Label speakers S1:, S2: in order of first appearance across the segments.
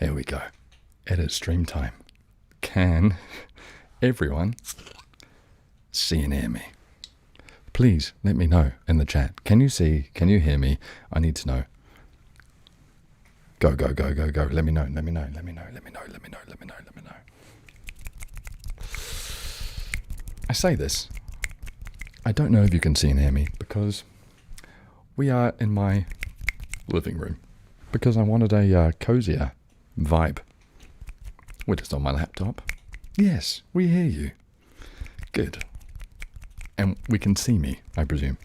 S1: Here we go. It is stream time. Can everyone see and hear me? Please let me know in the chat. Can you see? Can you hear me? I need to know. Go, go, go, go, go. Let me know, let me know, let me know, let me know, let me know, let me know, let me know. I say this. I don't know if you can see and hear me because we are in my living room. Because I wanted a cozier vibe. We're just on my laptop. Yes, we hear you. Good. And we can see me, I presume.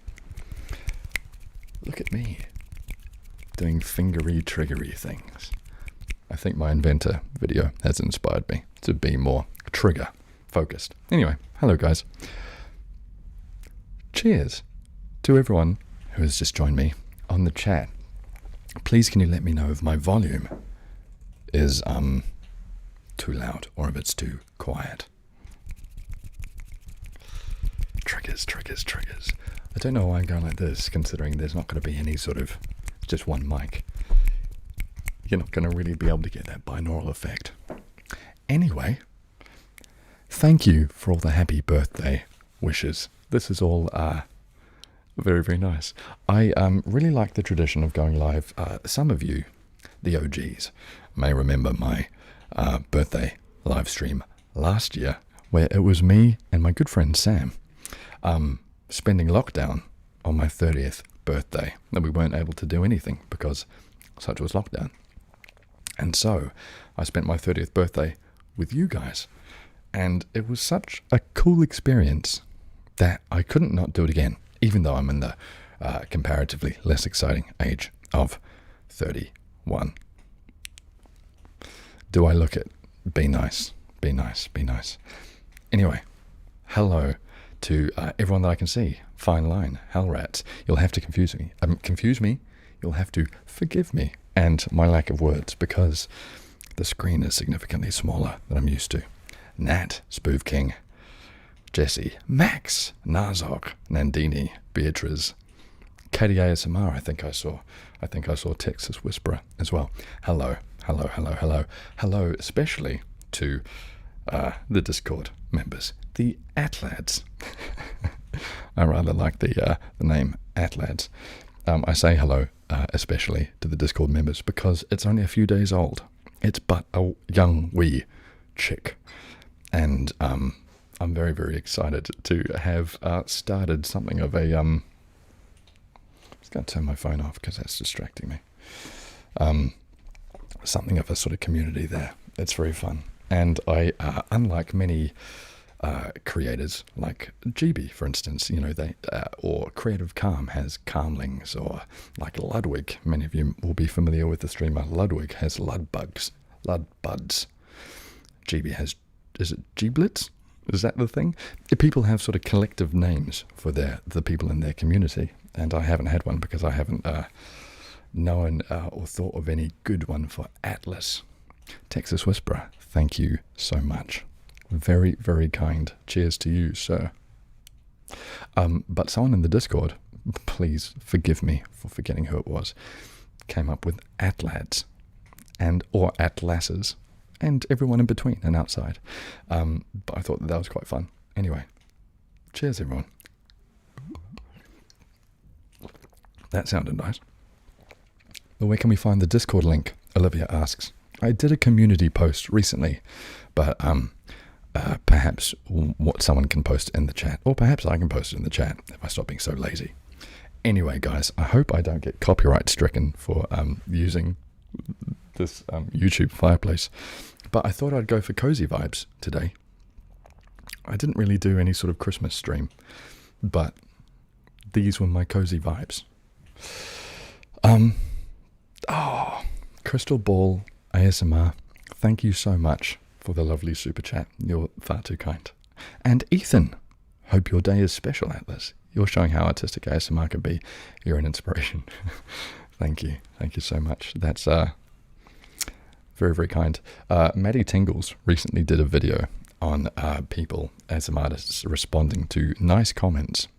S1: Look at me. Doing fingery, triggery things. I think my Inventor video has inspired me to be more trigger focused. Anyway, hello guys. Cheers to everyone who has just joined me on the chat. Please can you let me know if my volume is too loud or if it's too quiet. Triggers, triggers, triggers. I don't know why I'm going like this, considering there's not going to be any sort of just one mic. You're not going to really be able to get that binaural effect. Anyway, thank you for all the happy birthday wishes. This is all very, very nice. I really like the tradition of going live. Some of you, the OGs, may remember my birthday live stream last year, where it was me and my good friend Sam spending lockdown on my 30th birthday. And we weren't able to do anything because such was lockdown. And so I spent my 30th birthday with you guys. And it was such a cool experience that I couldn't not do it again, even though I'm in the comparatively less exciting age of 31. Do I look it? Be nice, be nice, be nice. Anyway, hello to everyone that I can see. Fine line, hell rats. You'll have to confuse me. You'll have to forgive me and my lack of words because the screen is significantly smaller than I'm used to. Nat, Spoof King, Jesse, Max, Nazok, Nandini, Beatrice, Katie ASMR, I think I saw Texas Whisperer as well. Hello, hello, hello, hello. Hello especially to the Discord members, the Atlads. I rather like the name Atlads. I say hello especially to the Discord members because it's only a few days old. It's but a young wee chick. And I'm very, very excited to have started something of a... I'm just going to turn my phone off because that's distracting me. Something of a sort of community there. It's very fun. And I, unlike many creators, like GB, for instance, you know, they or Creative Calm has Calmlings, or like Ludwig. Many of you will be familiar with the streamer Ludwig has Ludbuds. GB has... Is it Giblets? Is that the thing? People have sort of collective names for the people in their community, and I haven't had one because I haven't known or thought of any good one for Atlas. Texas Whisperer, thank you so much. Very, very kind. Cheers to you, sir. But someone in the Discord, please forgive me for forgetting who it was, came up with Atlads or Atlasses. And everyone in between and outside. But I thought that was quite fun. Anyway, cheers everyone. That sounded nice. But where can we find the Discord link? Olivia asks. I did a community post recently, but perhaps what someone can post in the chat, or perhaps I can post it in the chat if I stop being so lazy. Anyway, guys, I hope I don't get copyright stricken for using this YouTube fireplace, but I thought I'd go for cozy vibes today. I didn't really do any sort of Christmas stream, but these were my cozy vibes. Crystal Ball ASMR, thank you so much for the lovely super chat. You're far too kind. And Ethan, hope your day is special, Atlas. You're showing how artistic ASMR can be. You're an inspiration. Thank you so much. That's very, very kind. Maddie Tingles recently did a video on people, as artists, responding to nice comments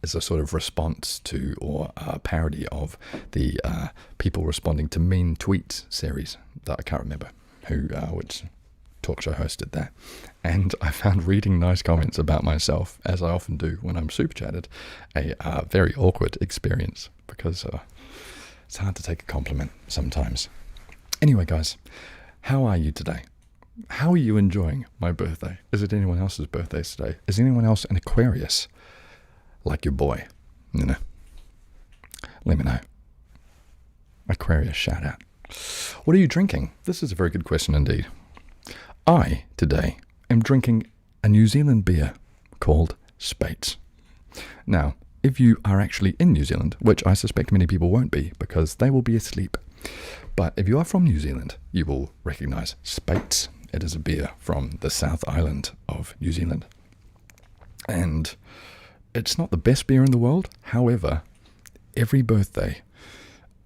S1: is a sort of response to or a parody of the people responding to mean tweets series that I can't remember which talk show host did that. And I found reading nice comments about myself, as I often do when I'm super chatted, a very awkward experience, because it's hard to take a compliment sometimes. Anyway, guys, how are you today? How are you enjoying my birthday? Is it anyone else's birthday today? Is anyone else an Aquarius? Like your boy? No. Let me know. Aquarius shout out. What are you drinking? This is a very good question indeed. I, today, am drinking a New Zealand beer called Speight's. Now, if you are actually in New Zealand, which I suspect many people won't be because they will be asleep, but if you are from New Zealand, you will recognise Speight's. It is a beer from the South Island of New Zealand. And it's not the best beer in the world. However, every birthday,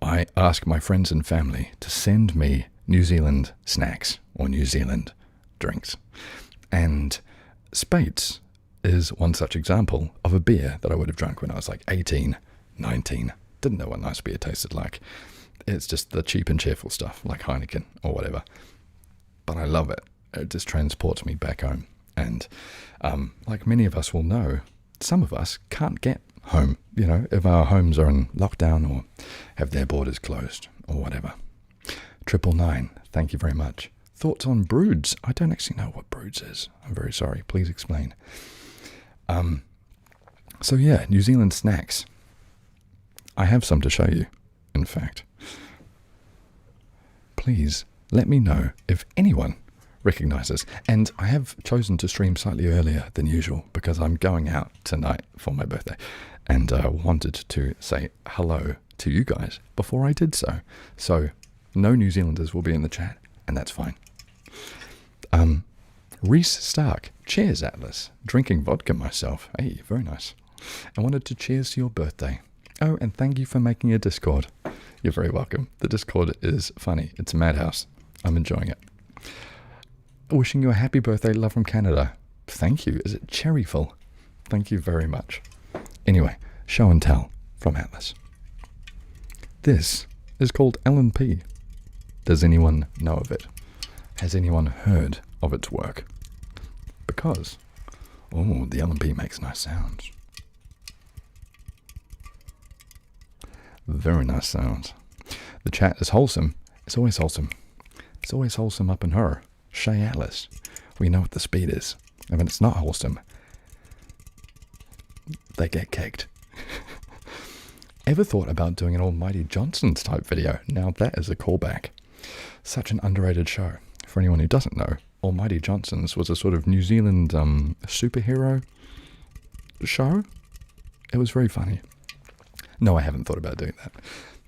S1: I ask my friends and family to send me New Zealand snacks or New Zealand drinks. And Speight's is one such example of a beer that I would have drunk when I was like 18, 19. Didn't know what nice beer tasted like. It's just the cheap and cheerful stuff like Heineken or whatever. But I love it. It just transports me back home. And like many of us will know, some of us can't get home, if our homes are in lockdown or have their borders closed or whatever. 999, thank you very much. Thoughts on broods? I don't actually know what broods is. I'm very sorry. Please explain. So yeah, New Zealand snacks. I have some to show you, in fact. Please let me know if anyone recognises. And I have chosen to stream slightly earlier than usual because I'm going out tonight for my birthday and wanted to say hello to you guys before I did so. So no New Zealanders will be in the chat, and that's fine. Reese Stark, cheers Atlas, drinking vodka myself. Hey, very nice. I wanted to cheers to your birthday. Oh, and thank you for making a Discord. You're very welcome. The Discord is funny. It's a madhouse. I'm enjoying it. Wishing you a happy birthday, love from Canada. Thank you. Is it cherryful? Thank you very much. Anyway, show and tell from Atlas. This is called L&P. Does anyone know of it? Has anyone heard of its work? Because, the L&P makes nice sounds. Very nice sounds. The chat is wholesome. It's always wholesome. It's always wholesome up in her. Shay Atlas. We know what the speed is. And when it's not wholesome, they get kicked. Ever thought about doing an Almighty Johnson's type video? Now that is a callback. Such an underrated show. For anyone who doesn't know, Almighty Johnson's was a sort of New Zealand superhero show. It was very funny. No, I haven't thought about doing that.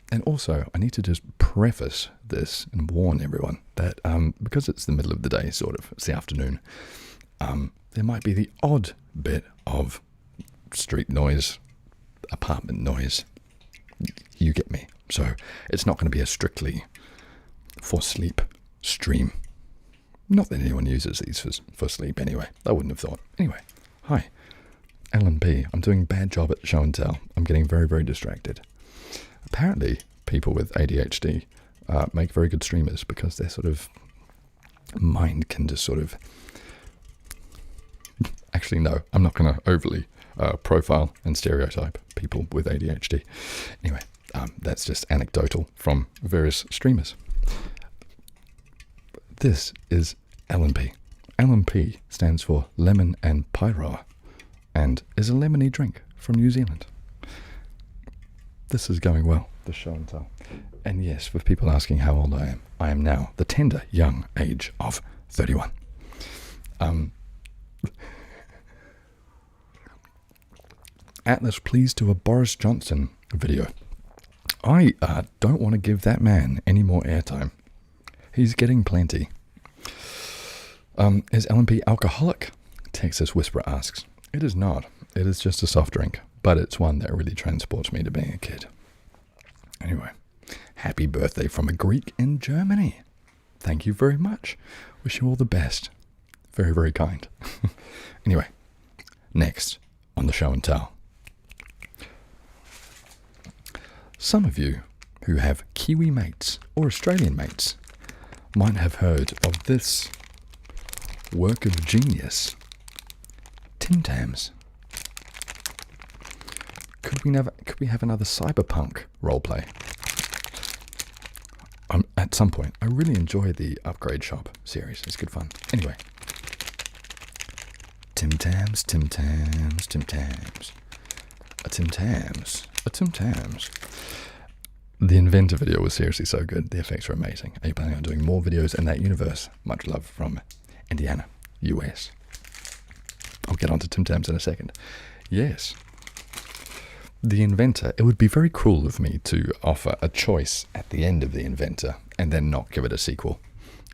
S1: And also, I need to just preface this and warn everyone that because it's the middle of the day, sort of, it's the afternoon, there might be the odd bit of street noise, apartment noise. You get me. So it's not going to be a strictly for sleep stream. Not that anyone uses these for sleep anyway. I wouldn't have thought. Anyway, hi. L&P. I'm doing a bad job at show and tell. I'm getting very, very distracted. Apparently, people with ADHD make very good streamers because their sort of mind can just sort of... Actually, no, I'm not going to overly profile and stereotype people with ADHD. Anyway, that's just anecdotal from various streamers. This is L&P. L&P stands for Lemon and Pyro and is a lemony drink from New Zealand. This is going well, the show and tell. And yes, for people asking how old I am now the tender young age of 31. Atlas, please do a Boris Johnson video. I don't want to give that man any more airtime. He's getting plenty. Is L&P alcoholic? Texas Whisperer asks. It is not. It is just a soft drink, but it's one that really transports me to being a kid. Anyway, happy birthday from a Greek in Germany. Thank you very much. Wish you all the best. Very, very kind. Anyway, next on the show and tell. Some of you who have Kiwi mates or Australian mates might have heard of this work of genius, Tim Tams. Could we have another cyberpunk roleplay? At some point. I really enjoy the Upgrade Shop series. It's good fun. Anyway. Tim Tams, Tim Tams, Tim Tams. A Tim Tams. A Tim Tams. The Inventor video was seriously so good. The effects were amazing. Are you planning on doing more videos in that universe? Much love from Indiana, US. I'll get on to Tim Tams in a second. Yes. The Inventor. It would be very cruel of me to offer a choice at the end of The Inventor and then not give it a sequel.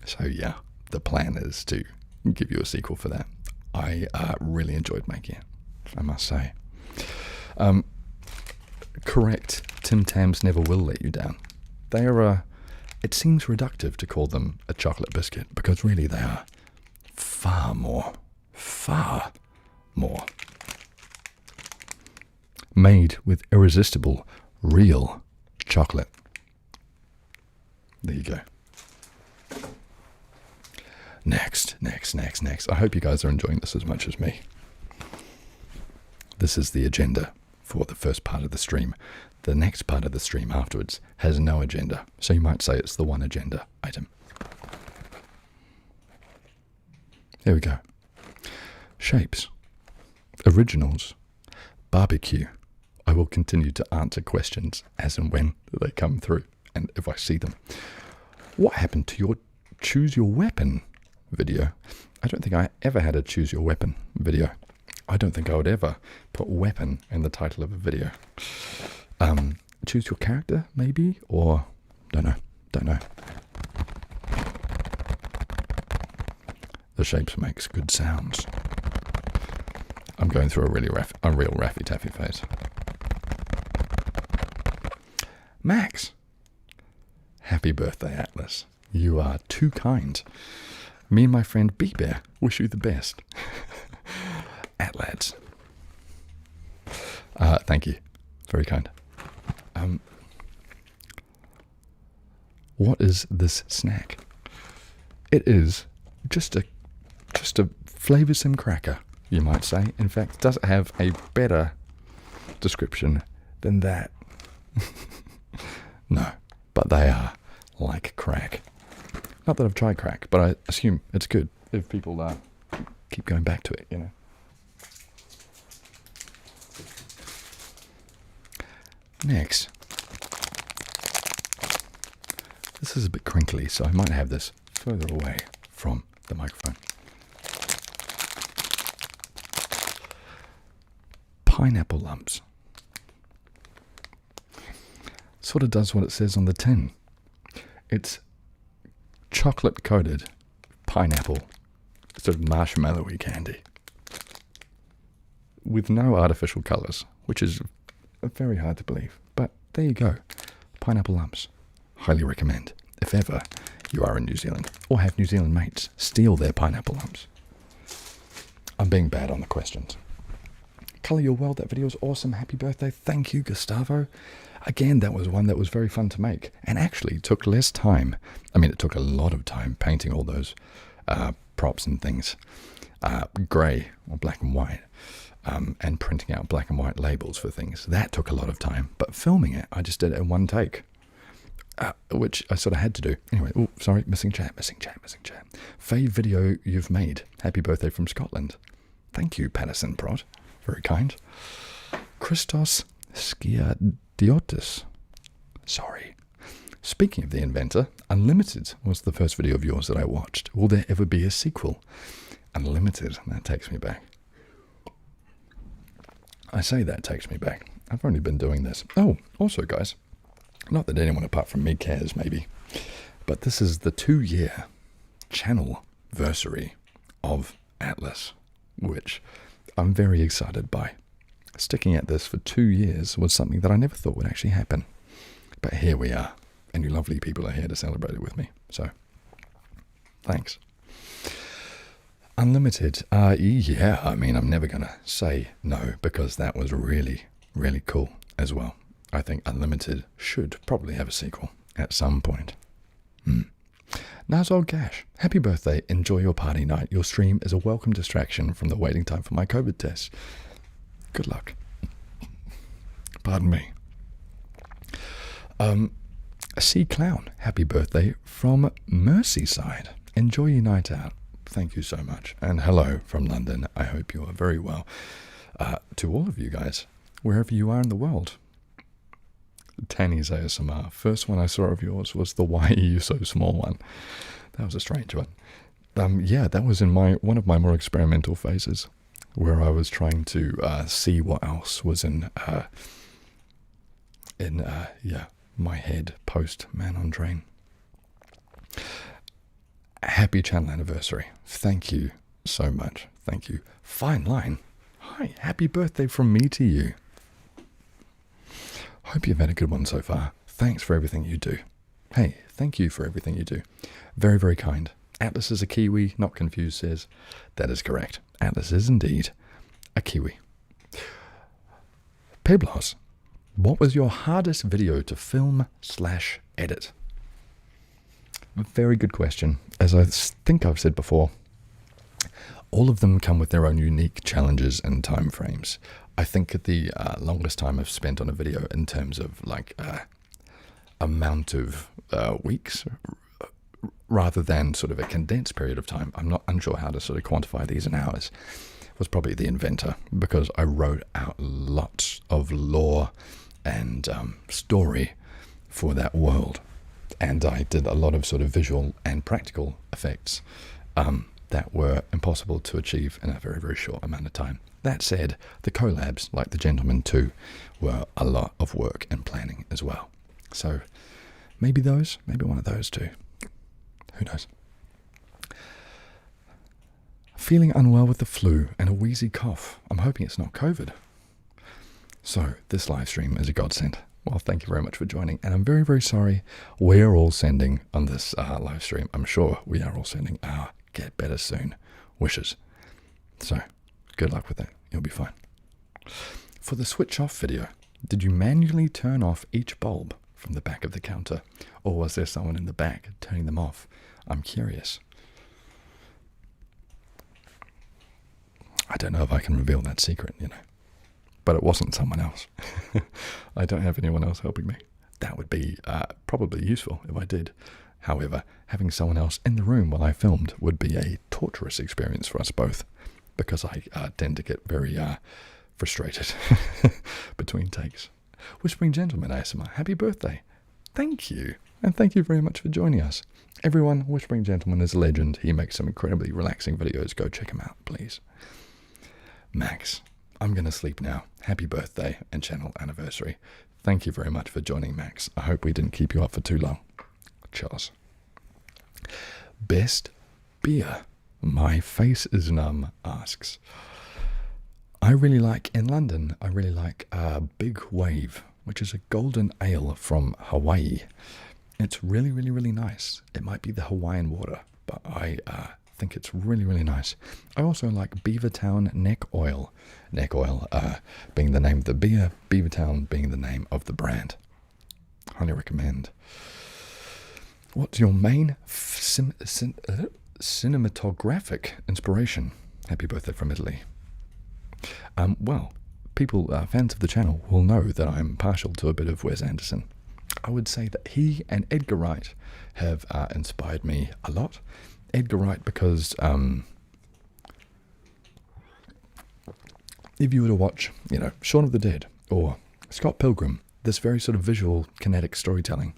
S1: So yeah, the plan is to give you a sequel for that. I really enjoyed making it, I must say. Correct, Tim Tams never will let you down. They are it seems reductive to call them a chocolate biscuit, because really they are far more. Made with irresistible, real chocolate. There you go. Next. I hope you guys are enjoying this as much as me. This is the agenda for the first part of the stream. The next part of the stream afterwards has no agenda, so you might say it's the one agenda item. There we go. Shapes. Originals. Barbecue. I will continue to answer questions as and when they come through, and if I see them. What happened to your Choose Your Weapon video? I don't think I ever had a Choose Your Weapon video. I don't think I would ever put weapon in the title of a video. Choose your character, maybe? Or, don't know. The shapes makes good sounds. I'm going through a real Raffy Taffy phase. Max! Happy birthday, Atlas. You are too kind. Me and my friend B-Bear wish you the best. Atlads. Thank you. Very kind. What is this snack? It is just a flavoursome cracker, you might say. In fact, does it have a better description than that? No, but they are like crack. Not that I've tried crack, but I assume it's good if people keep going back to it, you know. Next. This is a bit crinkly, so I might have this further away from the microphone. Pineapple lumps. Sort of does what it says on the tin. It's chocolate coated pineapple, sort of marshmallowy candy with no artificial colours, which is very hard to believe. But there you go. Pineapple lumps. Highly recommend. If ever you are in New Zealand or have New Zealand mates, steal their pineapple lumps. I'm being bad on the questions. Colour Your World, that video was awesome. Happy birthday. Thank you, Gustavo. Again, that was one that was very fun to make and actually took less time. I mean, it took a lot of time painting all those props and things, grey or black and white, and printing out black and white labels for things. That took a lot of time, but filming it, I just did it in one take, which I sort of had to do. Anyway, oh, sorry, missing chat. Fave video you've made. Happy birthday from Scotland. Thank you, Patterson Prod. Very kind. Christos Skiadiotis. Sorry. Speaking of the Inventor, Unlimited was the first video of yours that I watched. Will there ever be a sequel? Unlimited, that takes me back. I say that takes me back. I've only been doing this. Oh, also guys, not that anyone apart from me cares maybe, but this is the 2-year channel-versary of Atlas, which I'm very excited by. Sticking at this for 2 years was something that I never thought would actually happen. But here we are, and you lovely people are here to celebrate it with me. So, thanks. Unlimited. Yeah, I mean, I'm never going to say no, because that was really, really cool as well. I think Unlimited should probably have a sequel at some point. Nazol Gash, happy birthday. Enjoy your party night. Your stream is a welcome distraction from the waiting time for my COVID test. Good luck. Pardon me. A Sea Clown, happy birthday from Merseyside. Enjoy your night out. Thank you so much. And hello from London. I hope you are very well. To all of you guys, wherever you are in the world. Tanny's ASMR. First one I saw of yours was the Why Are You So Small one. That was a strange one. Yeah, that was in one of my more experimental phases, where I was trying to see what else was in my head post Man on Drain. Happy channel anniversary. Thank you so much. Thank you. Fine line. Hi, happy birthday from me to you. Hope you've had a good one so far. Thanks for everything you do. Hey, thank you for everything you do. Very, very kind. Atlas is a Kiwi, not confused, says. That is correct. Atlas is indeed a Kiwi. Peblos, what was your hardest video to film/edit? Very good question. As I think I've said before, all of them come with their own unique challenges and time frames. I think the longest time I've spent on a video in terms of like amount of weeks rather than sort of a condensed period of time, I'm not unsure how to sort of quantify these in hours, was probably the Inventor, because I wrote out lots of lore and story for that world. And I did a lot of sort of visual and practical effects that were impossible to achieve in a very, very short amount of time. That said, the collabs, like The Gentleman 2, were a lot of work and planning as well. So maybe one of those two. Who knows? Feeling unwell with the flu and a wheezy cough. I'm hoping it's not COVID. So this live stream is a godsend. Well, thank you very much for joining. And I'm very, very sorry we're all sending on this live stream. I'm sure we are all sending our get better soon wishes. So good luck with that. You'll be fine. For the switch off video, did you manually turn off each bulb from the back of the counter? Or was there someone in the back turning them off? I'm curious. I don't know if I can reveal that secret, but it wasn't someone else. I don't have anyone else helping me. That would be probably useful if I did. However, having someone else in the room while I filmed would be a torturous experience for us both, because I tend to get very frustrated between takes. Whispering Gentleman ASMR, happy birthday. Thank you. And thank you very much for joining us. Everyone, Whispering Gentleman is a legend. He makes some incredibly relaxing videos. Go check him out, please. Max, I'm going to sleep now. Happy birthday and channel anniversary. Thank you very much for joining, Max. I hope we didn't keep you up for too long. Cheers. Best beer. My face is numb asks. I really like, in London, I really like Big Wave, which is a golden ale from Hawaii. It's really, really, really nice. It might be the Hawaiian water, but I think it's really, really nice. I also like Beavertown Neck Oil. Neck Oil being the name of the beer, Beavertown being the name of the brand. Highly recommend. What's your main cinematographic inspiration? Happy birthday from Italy. Well, people, fans of the channel, will know that I'm partial to a bit of Wes Anderson. I would say that he and Edgar Wright have inspired me a lot. Edgar Wright because if you were to watch, Shaun of the Dead or Scott Pilgrim, this very sort of visual, kinetic storytelling.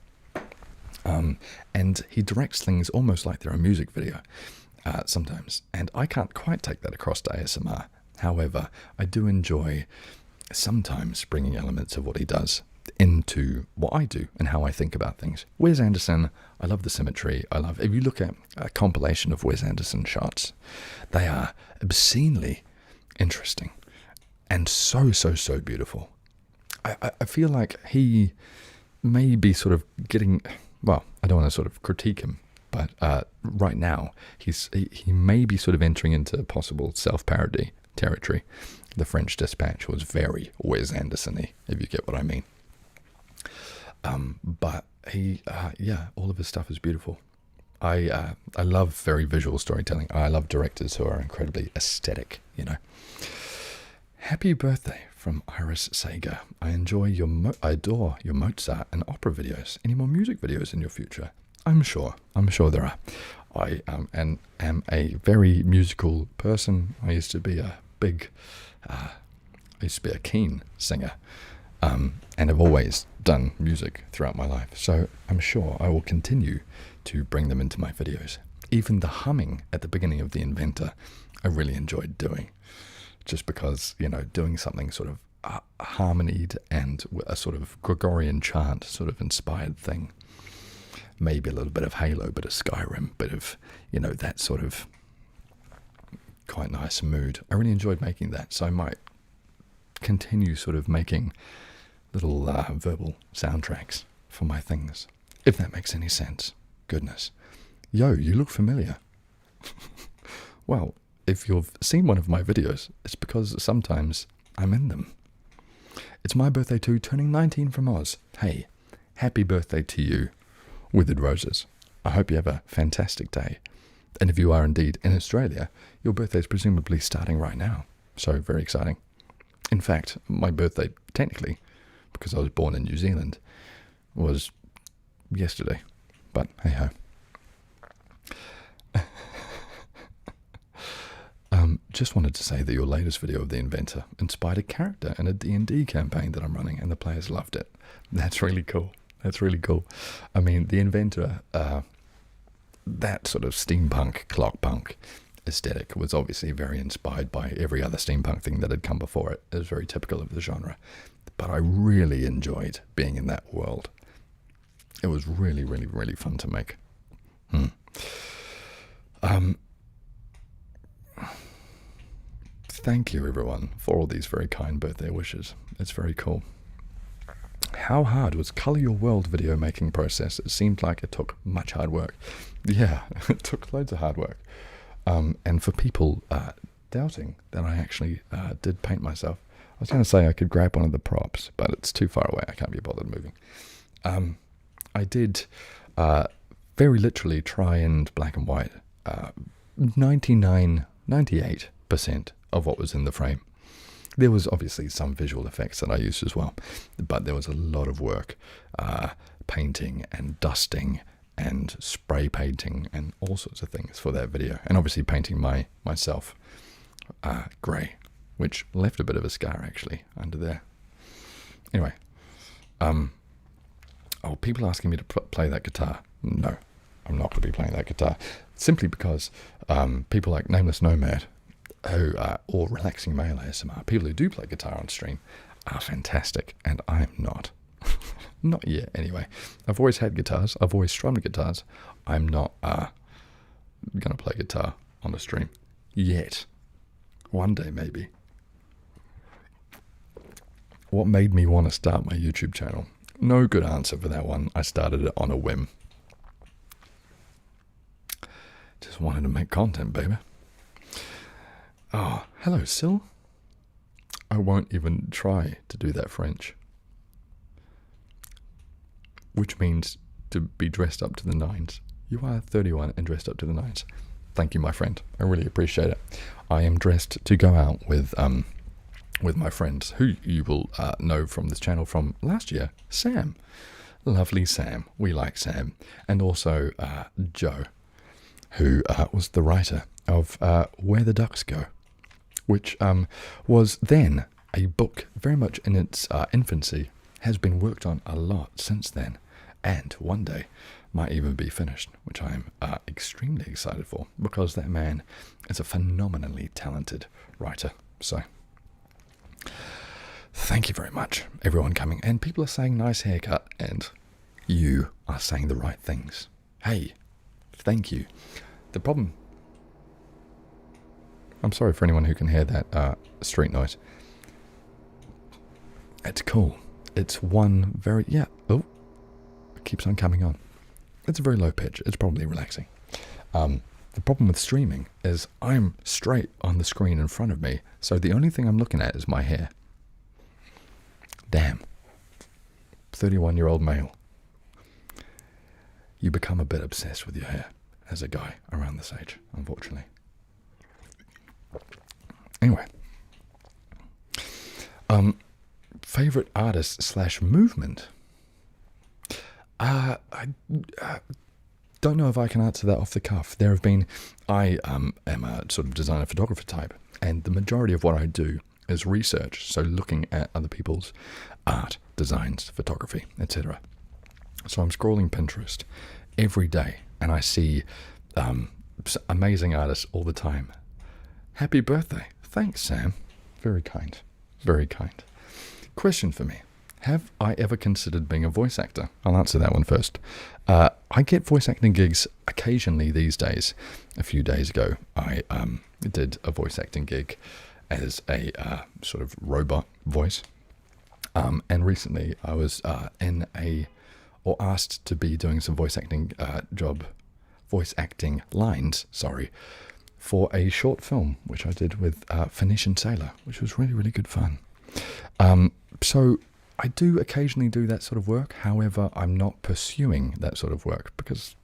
S1: And he directs things almost like they're a music video sometimes. And I can't quite take that across to ASMR. However, I do enjoy sometimes bringing elements of what he does into what I do and how I think about things. Wes Anderson, I love the symmetry. If you look at a compilation of Wes Anderson shots, they are obscenely interesting and so, so, so beautiful. I feel like he may be sort of getting, well, I don't want to sort of critique him, but right now he may be sort of entering into possible self-parody territory. The French Dispatch was very Wes Anderson-y, if you get what I mean. But he, yeah, all of his stuff is beautiful. I love very visual storytelling. I love directors who are incredibly aesthetic, you know. Happy birthday from Iris Sager. I adore your Mozart and opera videos. Any more music videos in your future? I'm sure there are. I am a very musical person. I used to be a keen singer, and have always done music throughout my life. So I'm sure I will continue to bring them into my videos. Even the humming at the beginning of the Inventor, I really enjoyed doing, just because, you know, doing something sort of harmonied and a sort of Gregorian chant sort of inspired thing. Maybe a little bit of Halo, bit of Skyrim, bit of, you know, that sort of quite nice mood. I really enjoyed making that, so I might continue sort of making little verbal soundtracks for my things, if that makes any sense. Goodness. Yo, you look familiar. Well, if you've seen one of my videos, it's because sometimes I'm in them. It's my birthday too, turning 19 from Oz. Hey, happy birthday to you, Withered Roses. I hope you have a fantastic day. And if you are indeed in Australia, your birthday is presumably starting right now. So very exciting. In fact, my birthday, technically, because I was born in New Zealand, was yesterday. But hey-ho. Just wanted to say that your latest video of the Inventor inspired a character in a D&D campaign that I'm running, and the players loved it. That's really cool. That's really cool. I mean, the Inventor, that sort of steampunk, clockpunk aesthetic was obviously very inspired by every other steampunk thing that had come before it. It was very typical of the genre. But I really enjoyed being in that world. It was really, really, really fun to make. Thank you, everyone, for all these very kind birthday wishes. It's very cool. How hard was Color Your World video making process? It seemed like it took much hard work. Yeah, it took loads of hard work. And for people doubting that I actually did paint myself, I was going to say I could grab one of the props, but it's too far away. I can't be bothered moving. I did very literally try and black and white 98% of what was in the frame. There was obviously some visual effects that I used as well, but there was a lot of work painting and dusting and spray painting and all sorts of things for that video, and obviously painting myself grey, which left a bit of a scar actually under there. Anyway, people asking me to play that guitar. No, I'm not going to be playing that guitar, simply because people like Nameless Nomad, or Relaxing Male ASMR, people who do play guitar on stream, are fantastic, and I'm not. Not yet, anyway. I've always had guitars. I've always strummed guitars. I'm not going to play guitar on the stream yet. One day, maybe. What made me want to start my YouTube channel? No good answer for that one. I started it on a whim. Just wanted to make content, baby. Oh, hello, Sil. I won't even try to do that French. Which means to be dressed up to the nines. You are 31 and dressed up to the nines. Thank you, my friend. I really appreciate it. I am dressed to go out with my friends, who you will know from this channel from last year, Sam. Lovely Sam. We like Sam. And also Joe, who was the writer of Where the Ducks Go, which was then a book very much in its infancy, has been worked on a lot since then, and one day might even be finished, which I am extremely excited for, because that man is a phenomenally talented writer. So thank you very much, everyone coming. And people are saying nice haircut, and you are saying the right things. Hey, thank you. The problem... I'm sorry for anyone who can hear that street noise. It's cool. It's one very... Yeah. Oh. It keeps on coming on. It's a very low pitch. It's probably relaxing. The problem with streaming is I'm straight on the screen in front of me, so the only thing I'm looking at is my hair. Damn. 31-year-old male, you become a bit obsessed with your hair as a guy around this age, unfortunately. Anyway, favorite artist / movement. I don't know if I can answer that off the cuff. There have been, I am a sort of designer photographer type, and the majority of what I do is research, so looking at other people's art, designs, photography, etc. So I'm scrolling Pinterest every day, and I see amazing artists all the time. Happy birthday. Thanks, Sam. Very kind. Very kind. Question for me. Have I ever considered being a voice actor? I'll answer that one first. I get voice acting gigs occasionally these days. A few days ago, I did a voice acting gig as a sort of robot voice. And recently I was asked to be doing some voice acting lines, for a short film, which I did with Phoenician Sailor, which was really, really good fun. So I do occasionally do that sort of work. However, I'm not pursuing that sort of work because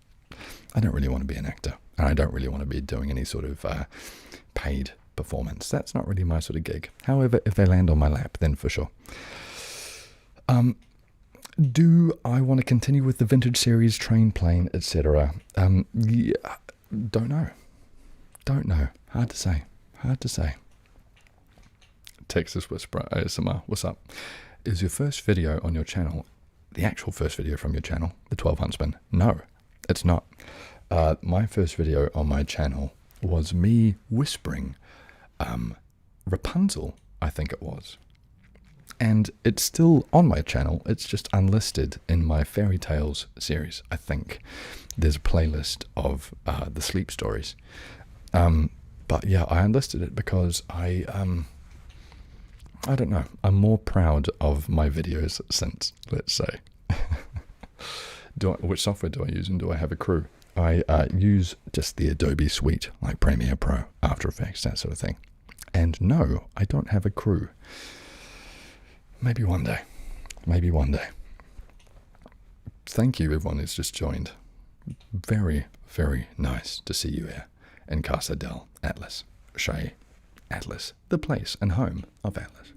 S1: I don't really want to be an actor, and I don't really want to be doing any sort of paid performance. That's not really my sort of gig. However, if they land on my lap, then for sure. Do I want to continue with the vintage series, train, plane, etc.? Yeah, don't know. Hard to say. Texas Whisperer ASMR, what's up? Is your first video on your channel the actual first video from your channel, the 12 Huntsman? No, it's not. My first video on my channel was me whispering Rapunzel, I think it was. And it's still on my channel. It's just unlisted in my fairy tales series, I think. There's a playlist of the sleep stories. But yeah, I unlisted it because I don't know. I'm more proud of my videos since, let's say. Which software do I use, and do I have a crew? I use just the Adobe suite, like Premiere Pro, After Effects, that sort of thing. And no, I don't have a crew. Maybe one day. Thank you, everyone who's just joined. Very, very nice to see you here in Casa del Atlas, Shea Atlas, the place and home of Atlas.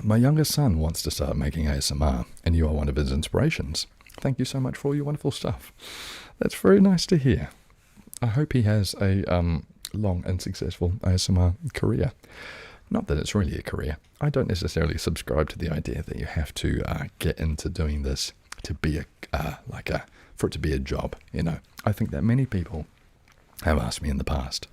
S1: My youngest son wants to start making ASMR, and you are one of his inspirations. Thank you so much for all your wonderful stuff. That's very nice to hear. I hope he has a long and successful ASMR career. Not that it's really a career. I don't necessarily subscribe to the idea that you have to get into doing this to be for it to be a job. You know, I think that many people have asked me in the past,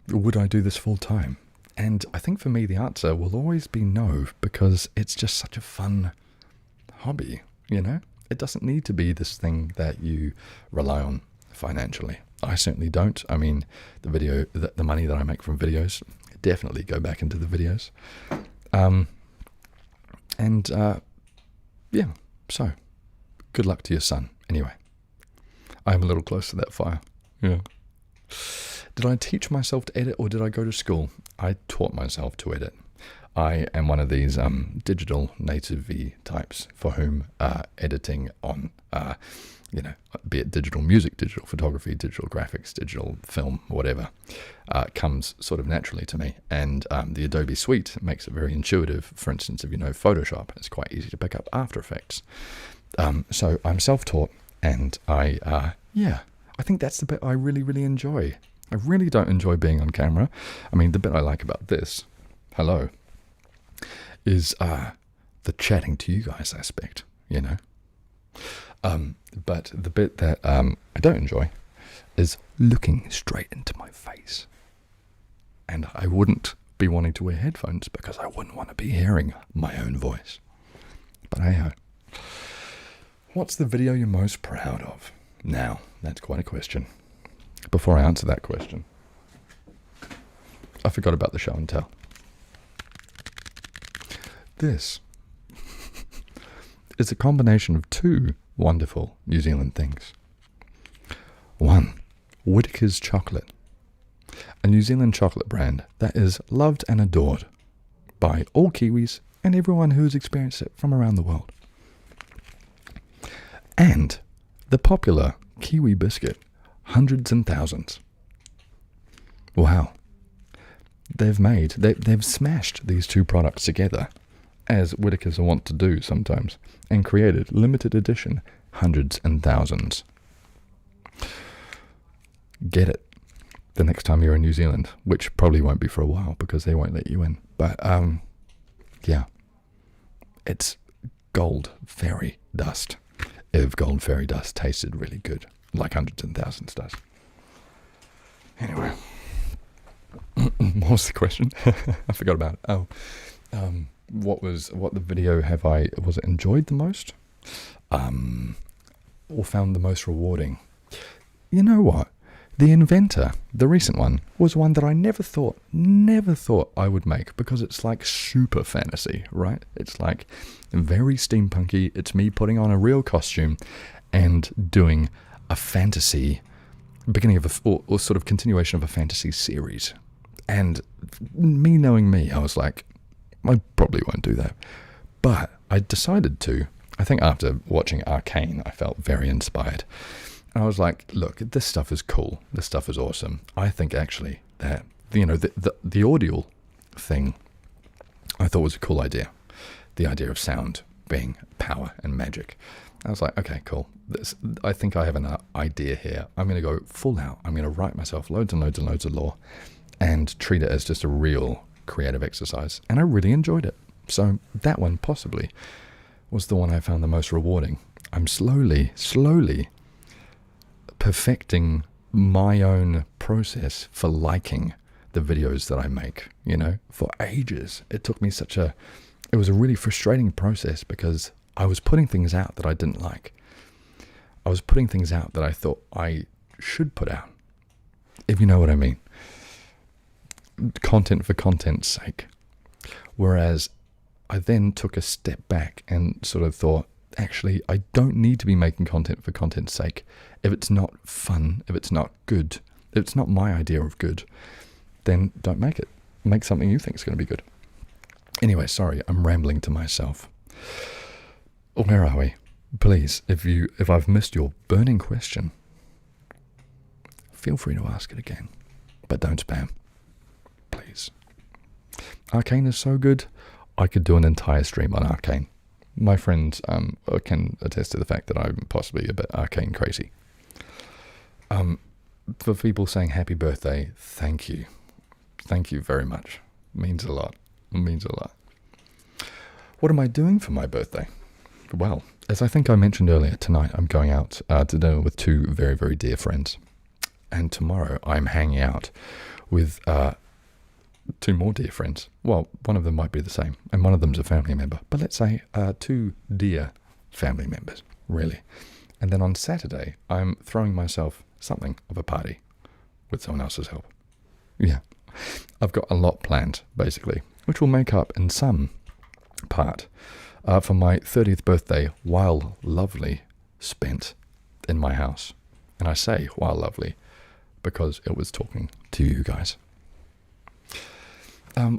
S1: would I do this full time? And I think for me the answer will always be no, because it's just such a fun hobby, you know? It doesn't need to be this thing that you rely on financially. I certainly don't. I mean, the money that I make from videos definitely go back into the videos. Yeah, so good luck to your son. Anyway, I'm a little close to that fire. Yeah. Did I teach myself to edit, or did I go to school? I taught myself to edit. I am one of these digital native-y types for whom editing on, be it digital music, digital photography, digital graphics, digital film, whatever, comes sort of naturally to me. And the Adobe suite makes it very intuitive. For instance, if you know Photoshop, it's quite easy to pick up After Effects. So I'm self-taught, and I think that's the bit I really, really enjoy. I really don't enjoy being on camera. I mean, the bit I like about this, hello, is the chatting to you guys aspect, you know. But the bit that I don't enjoy is looking straight into my face. And I wouldn't be wanting to wear headphones because I wouldn't want to be hearing my own voice. But hey-ho. What's the video you're most proud of? Now, that's quite a question. Before I answer that question, I forgot about the show and tell. This is a combination of two wonderful New Zealand things. One, Whittaker's Chocolate, a New Zealand chocolate brand that is loved and adored by all Kiwis and everyone who has experienced it from around the world. And the popular Kiwi biscuit, hundreds and thousands. Wow. They've smashed these two products together, as Whitakers want to do sometimes, and created limited edition hundreds and thousands. Get it the next time you're in New Zealand, which probably won't be for a while because they won't let you in. But yeah, it's gold fairy dust. If gold fairy dust tasted really good, like hundreds and thousands does. Anyway, what was the question? I forgot about it. Oh, what the video was it enjoyed the most? Or found the most rewarding? You know what? The Inventor, the recent one, was one that I never thought I would make, because it's like super fantasy, right? It's like very steampunky. It's me putting on a real costume and doing a fantasy, beginning of or sort of continuation of a fantasy series. And me knowing me, I was like, I probably won't do that. But I decided to. I think after watching Arcane, I felt very inspired. And I was like, look, this stuff is cool. This stuff is awesome. I think actually that, the audio thing I thought was a cool idea. The idea of sound being power and magic. I was like, okay, cool. I think I have an idea here. I'm going to go full out. I'm going to write myself loads and loads and loads of lore and treat it as just a real creative exercise. And I really enjoyed it. So that one possibly was the one I found the most rewarding. I'm slowly perfecting my own process for liking the videos that I make. For ages it took me it was a really frustrating process, because I was putting things out that I didn't like. I was putting things out that I thought I should put out, if you know what I mean. Content for content's sake. Whereas I then took a step back and sort of thought, actually, I don't need to be making content for content's sake. If it's not fun, if it's not good, if it's not my idea of good, then don't make it. Make something you think is going to be good. Anyway, sorry, I'm rambling to myself. Where are we? Please, if I've missed your burning question, feel free to ask it again. But don't spam. Please. Arcane is so good, I could do an entire stream on Arcane. My friends can attest to the fact that I'm possibly a bit Arcane crazy. For people saying happy birthday, thank you. Thank you very much. Means a lot. It means a lot. What am I doing for my birthday? Well, as I think I mentioned earlier, tonight I'm going out to dinner with two very, very dear friends. And tomorrow I'm hanging out with two more dear friends. Well, one of them might be the same, and one of them's a family member. But let's say two dear family members, really. And then on Saturday, I'm throwing myself something of a party with someone else's help. Yeah, I've got a lot planned, basically, which will make up in some part for my 30th birthday, while lovely, spent in my house. And I say while lovely because it was talking to you guys.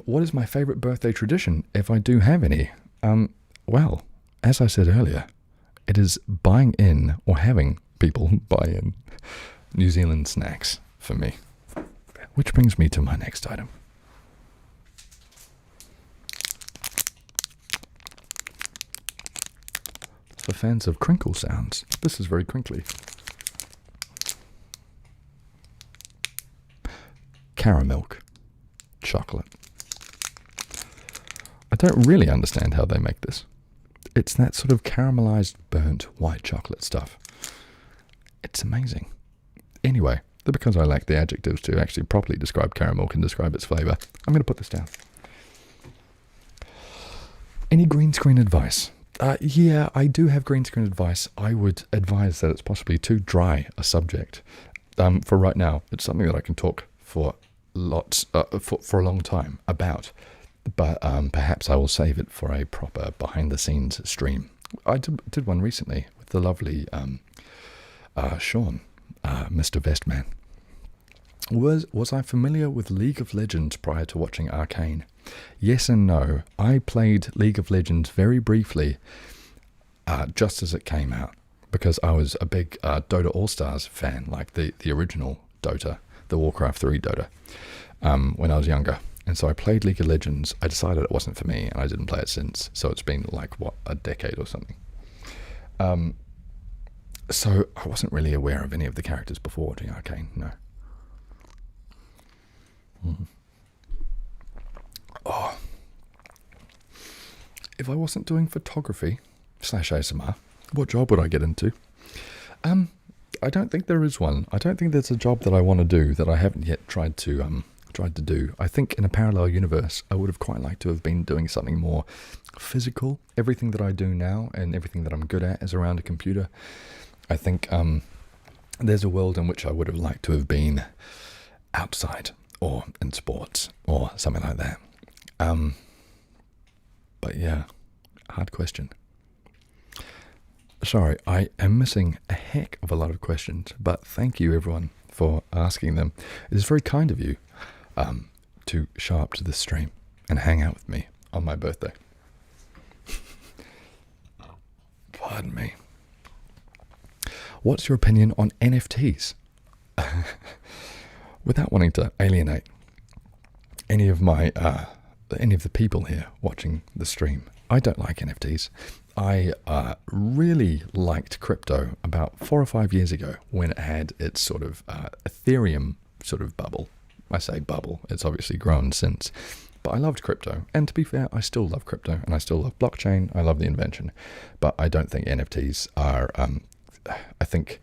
S1: What is my favorite birthday tradition, if I do have any? Well, as I said earlier, it is buying in, or having people buy in, New Zealand snacks for me. Which brings me to my next item. For fans of crinkle sounds, this is very crinkly. Caramel chocolate. I don't really understand how they make this. It's that sort of caramelized, burnt white chocolate stuff. It's amazing. Anyway, because I lack the adjectives to actually properly describe caramel and describe its flavor, I'm going to put this down. Any green screen advice? Yeah, I do have green screen advice. I would advise that it's possibly too dry a subject. For right now, it's something that I can talk for for a long time about. But perhaps I will save it for a proper behind-the-scenes stream. I did one recently with the lovely Sean, Mr. Vestman. Was I familiar with League of Legends prior to watching Arcane? Yes and no. I played League of Legends very briefly, just as it came out, because I was a big Dota All-Stars fan, like the original Dota, the Warcraft 3 Dota, when I was younger. And so I played League of Legends. I decided it wasn't for me, and I didn't play it since. So it's been like, what, a decade or something. So I wasn't really aware of any of the characters before watching Arcane, no. Oh. If I wasn't doing photography / ASMR, what job would I get into? I don't think there is one. I don't think there's a job that I want to do that I haven't yet tried to do. I think in a parallel universe, I would have quite liked to have been doing something more physical. Everything that I do now and everything that I'm good at is around a computer. I think there's a world in which I would have liked to have been outside or in sports or something like that. But yeah, hard question. Sorry, I am missing a heck of a lot of questions, but thank you everyone for asking them. It is very kind of you to show up to this stream and hang out with me on my birthday. Pardon me. What's your opinion on NFTs? Without wanting to alienate any of the people here watching the stream, I don't like NFTs. I really liked crypto about 4 or 5 years ago when it had its sort of Ethereum sort of bubble. I say bubble, it's obviously grown since. But I loved crypto, and to be fair, I still love crypto, and I still love blockchain, I love the invention. But I don't think NFTs are, I think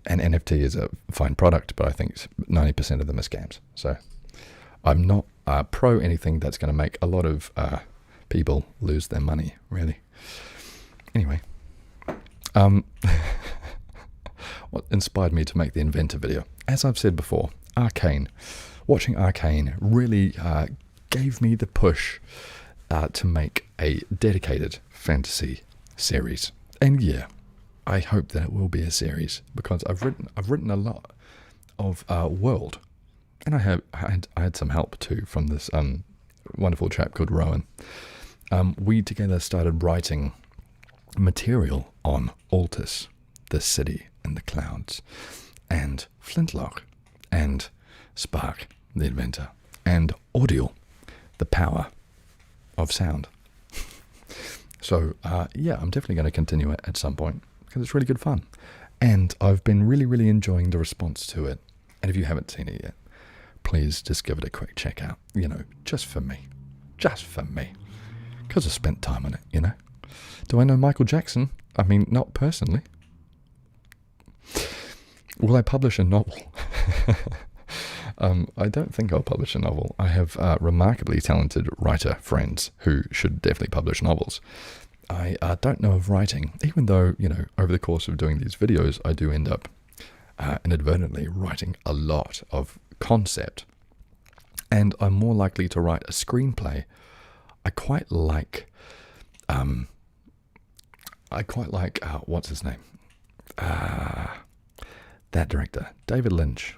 S1: an NFT is a fine product, but I think 90% of them are scams. So I'm not pro anything that's going to make a lot of people lose their money, really. Anyway, what inspired me to make the Inventor video? As I've said before, Arcane. Watching Arcane really gave me the push to make a dedicated fantasy series. And yeah, I hope that it will be a series, because I've written a lot of world, and I had some help too from this wonderful chap called Rowan. We together started writing material on Altus, the city in the clouds, and Flintlock, and Spark, the inventor, and Audio, the power of sound. So yeah, I'm definitely going to continue it at some point, because it's really good fun. And I've been really, really enjoying the response to it. And if you haven't seen it yet, please just give it a quick check out, just for me. Just for me. Because I spent time on it, Do I know Michael Jackson? I mean, not personally. Will I publish a novel? I don't think I'll publish a novel. I have remarkably talented writer friends who should definitely publish novels. I don't know of writing, even though, over the course of doing these videos, I do end up inadvertently writing a lot of concept. And I'm more likely to write a screenplay. I quite like, what's his name? That director, David Lynch.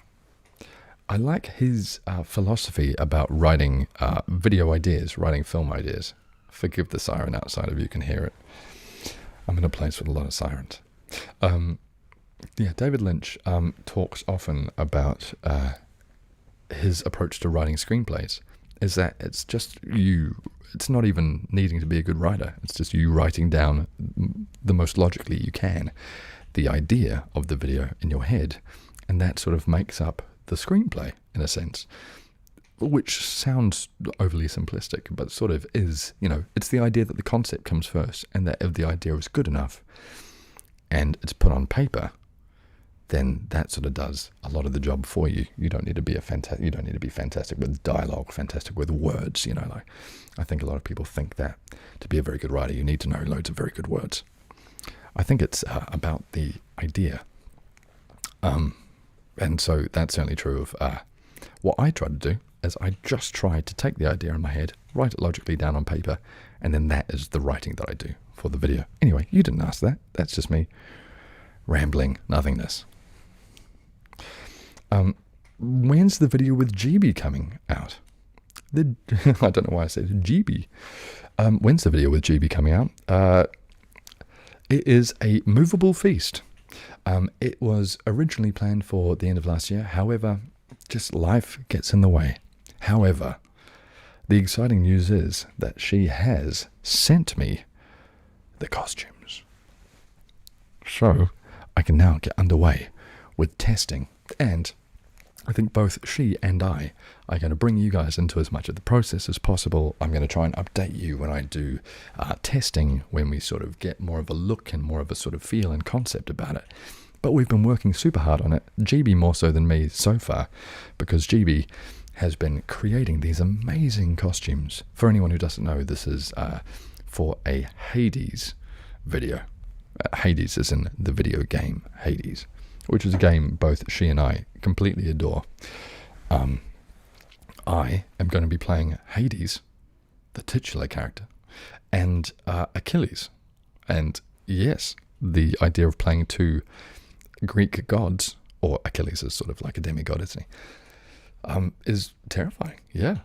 S1: I like his philosophy about writing video ideas, writing film ideas. Forgive the siren outside if you can hear it. I'm in a place with a lot of sirens. Yeah, David Lynch talks often about his approach to writing screenplays. Is that it's just you, it's not even needing to be a good writer. It's just you writing down the most logically you can the idea of the video in your head, and that sort of makes up the screenplay in a sense, which sounds overly simplistic, but sort of is. It's the idea that the concept comes first, and that if the idea is good enough and it's put on paper, then that sort of does a lot of the job for you. You don't need to be you don't need to be fantastic with dialogue, fantastic with words. I think a lot of people think that to be a very good writer, you need to know loads of very good words. I think it's about the idea. And so that's certainly true of what I try to do, is I just try to take the idea in my head, write it logically down on paper, and then that is the writing that I do for the video. Anyway, you didn't ask that. That's just me rambling nothingness. when's the video with GB coming out? I don't know why I said GB. When's the video with GB coming out? It is a movable feast. It was originally planned for the end of last year. However, just life gets in the way. However, the exciting news is that she has sent me the costumes. So I can now get underway with testing, and I think both she and I are going to bring you guys into as much of the process as possible. I'm going to try and update you when I do testing, when we sort of get more of a look and more of a sort of feel and concept about it. But we've been working super hard on it, GB more so than me so far, because GB has been creating these amazing costumes. For anyone who doesn't know, this is for a Hades video. Hades is in the video game Hades, which is a game both she and I completely adore. I am going to be playing Hades, the titular character, and Achilles. And yes, the idea of playing two Greek gods, or Achilles is sort of like a demigod, isn't he? Is terrifying, yeah.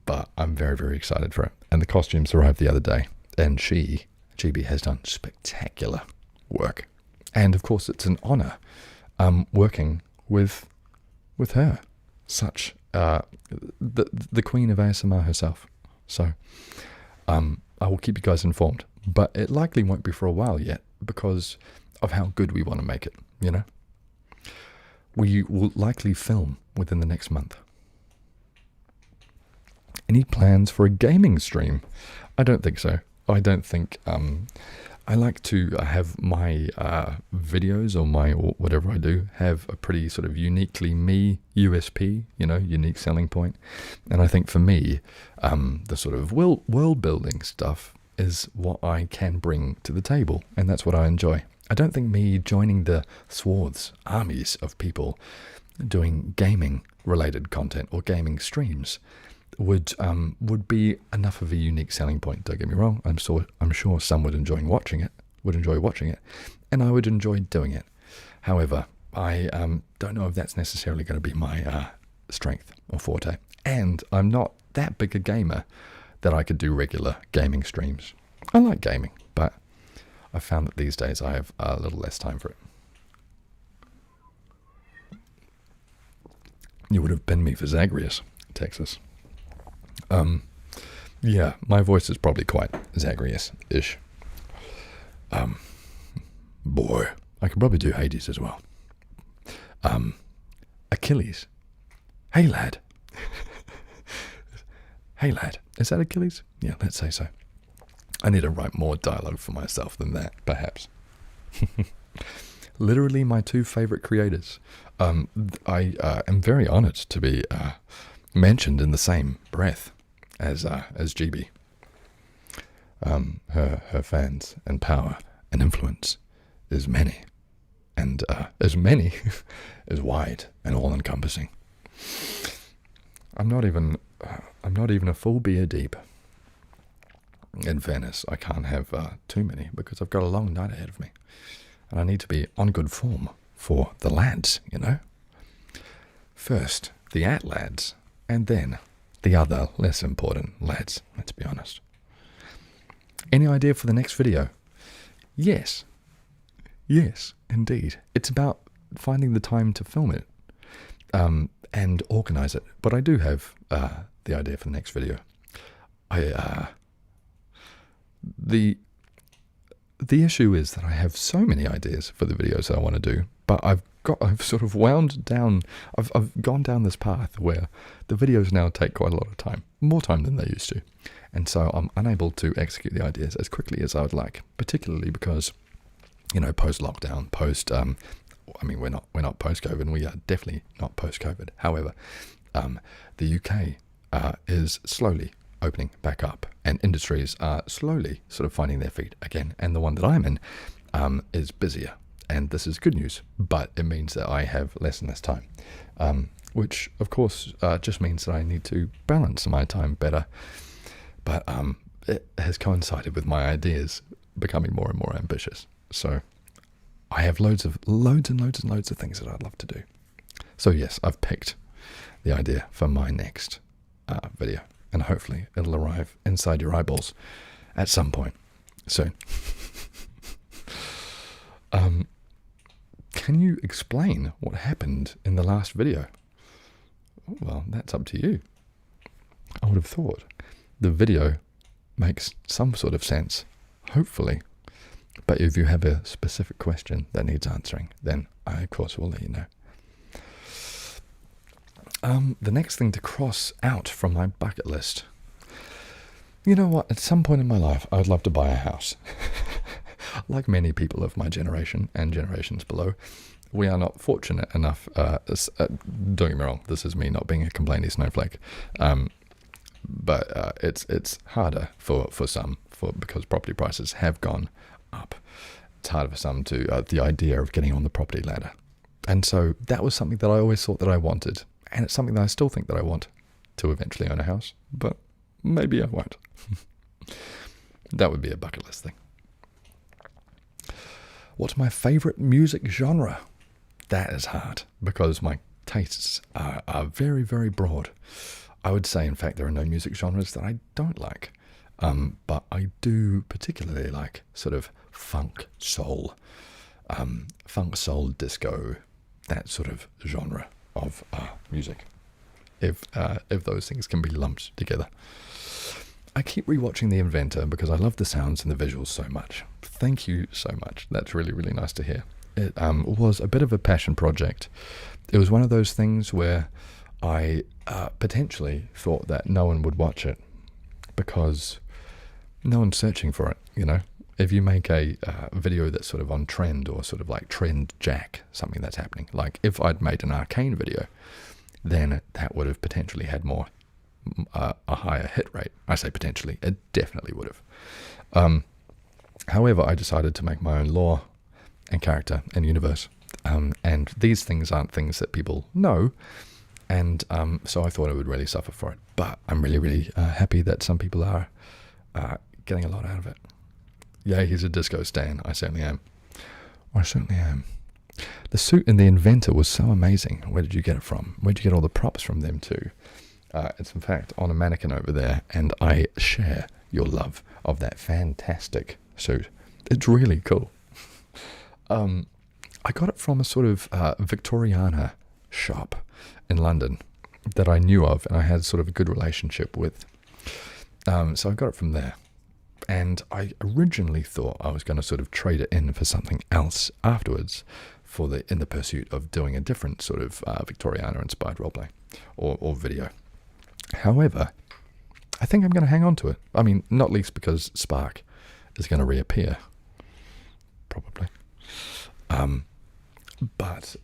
S1: But I'm very, very excited for it. And the costumes arrived the other day, and GB has done spectacular work. And of course, it's an honor working with her, such the queen of ASMR herself. So I will keep you guys informed, but it likely won't be for a while yet because of how good we want to make it. You know, we will likely film within the next month. Any plans for a gaming stream? I don't think so. I don't think I like to have my videos or my whatever I do have a pretty sort of uniquely me USP, you know, unique selling point. And I think for me, the sort of world building stuff is what I can bring to the table, and that's what I enjoy. I don't think me joining the swaths, armies of people doing gaming related content or gaming streams would be enough of a unique selling point. Don't get me wrong. I'm sure some would enjoy watching it, and I would enjoy doing it. However, I don't know if that's necessarily going to be my strength or forte. And I'm not that big a gamer that I could do regular gaming streams. I like gaming, but I found that these days I have a little less time for it. You would have pinned me for Zagreus, Texas. Yeah, my voice is probably quite Zagreus-ish. Boy, I could probably do Hades as well. Achilles. Hey, lad. Hey, lad. Is that Achilles? Yeah, let's say so. I need to write more dialogue for myself than that, perhaps. Literally my two favorite creators. I am very honored to be mentioned in the same breath as GB. Her fans and power and influence is many, and as many is wide and all-encompassing. I'm not even a full beer deep. In fairness, I can't have too many because I've got a long night ahead of me, and I need to be on good form for the lads, you know. First, the lads, and then the other less important lads, let's be honest. Any idea for the next video? Yes, indeed. It's about finding the time to film it and organize it. But I do have the idea for the next video. The issue is that I have so many ideas for the videos that I want to do, but I've sort of wound down, I've gone down this path where the videos now take quite a lot of time, more time than they used to. And so I'm unable to execute the ideas as quickly as I would like, particularly because, you know, post-lockdown, we're not post-COVID, we are definitely not post-COVID. However, the UK is slowly opening back up, and industries are slowly sort of finding their feet again. And the one that I'm in is busier, and this is good news, but it means that I have less and less time, which of course just means that I need to balance my time better. But it has coincided with my ideas becoming more and more ambitious. So I have loads and loads of things that I'd love to do. So yes, I've picked the idea for my next video, and hopefully it'll arrive inside your eyeballs at some point soon. Can you explain what happened in the last video? Well, that's up to you. I would have thought the video makes some sort of sense, hopefully. But if you have a specific question that needs answering, then I, of course, will let you know. The next thing to cross out from my bucket list. You know what? At some point in my life, I would love to buy a house. Like many people of my generation and generations below, we are not fortunate enough. Don't get me wrong, this is me not being a complaining snowflake. But it's harder for some, because property prices have gone up. It's harder for some to the idea of getting on the property ladder. And so that was something that I always thought that I wanted. And it's something that I still think that I want, to eventually own a house. But maybe I won't. That would be a bucket list thing. What's my favourite music genre? That is hard, because my tastes are very, very broad. I would say, in fact, there are no music genres that I don't like. But I do particularly like sort of funk soul disco, that sort of genre of music, if those things can be lumped together. I keep rewatching The Inventor because I love the sounds and the visuals so much. Thank you so much. That's really, really nice to hear. It was a bit of a passion project. It was one of those things where I potentially thought that no one would watch it because no one's searching for it, you know. If you make a video that's sort of on trend, or sort of like trend jack, something that's happening, like if I'd made an arcane video, then that would have potentially had more a higher hit rate. I say potentially, it definitely would have. However, I decided to make my own lore and character and universe, and these things aren't things that people know, and so I thought I would really suffer for it. But I'm really, really happy that some people are getting a lot out of it. Yeah, he's a disco stan. I certainly am. I certainly am. The suit in The Inventor was so amazing. Where did you get it from? Where did you get all the props from them too? It's in fact on a mannequin over there, and I share your love of that fantastic suit. It's really cool. I got it from a sort of Victoriana shop in London that I knew of, and I had sort of a good relationship with. So I got it from there. And I originally thought I was going to sort of trade it in for something else afterwards, in the pursuit of doing a different sort of Victoriana-inspired roleplay or video. However, I think I'm going to hang on to it. I mean, not least because Spark is going to reappear, probably. But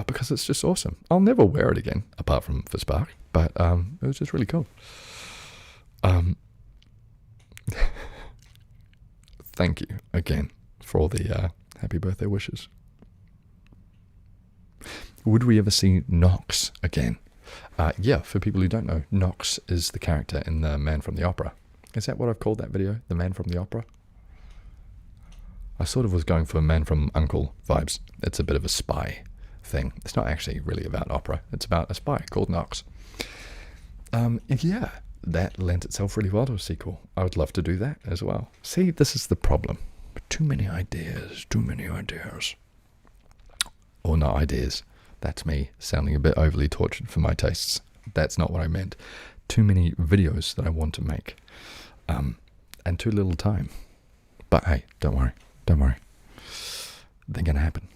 S1: because it's just awesome. I'll never wear it again, apart from for Spark. But it was just really cool. Thank you again for all the happy birthday wishes. Would we ever see Knox again? Yeah, for people who don't know, Knox is the character in The Man from the Opera. Is that what I've called that video? The Man from the Opera? I sort of was going for Man from Uncle vibes. It's a bit of a spy thing. It's not actually really about opera. It's about a spy called Knox. Yeah, that lent itself really well to a sequel. I would love to do that as well. See, this is the problem. Too many ideas. Or not ideas. That's me sounding a bit overly tortured for my tastes. That's not what I meant. Too many videos that I want to make. And too little time. But hey, don't worry. They're going to happen.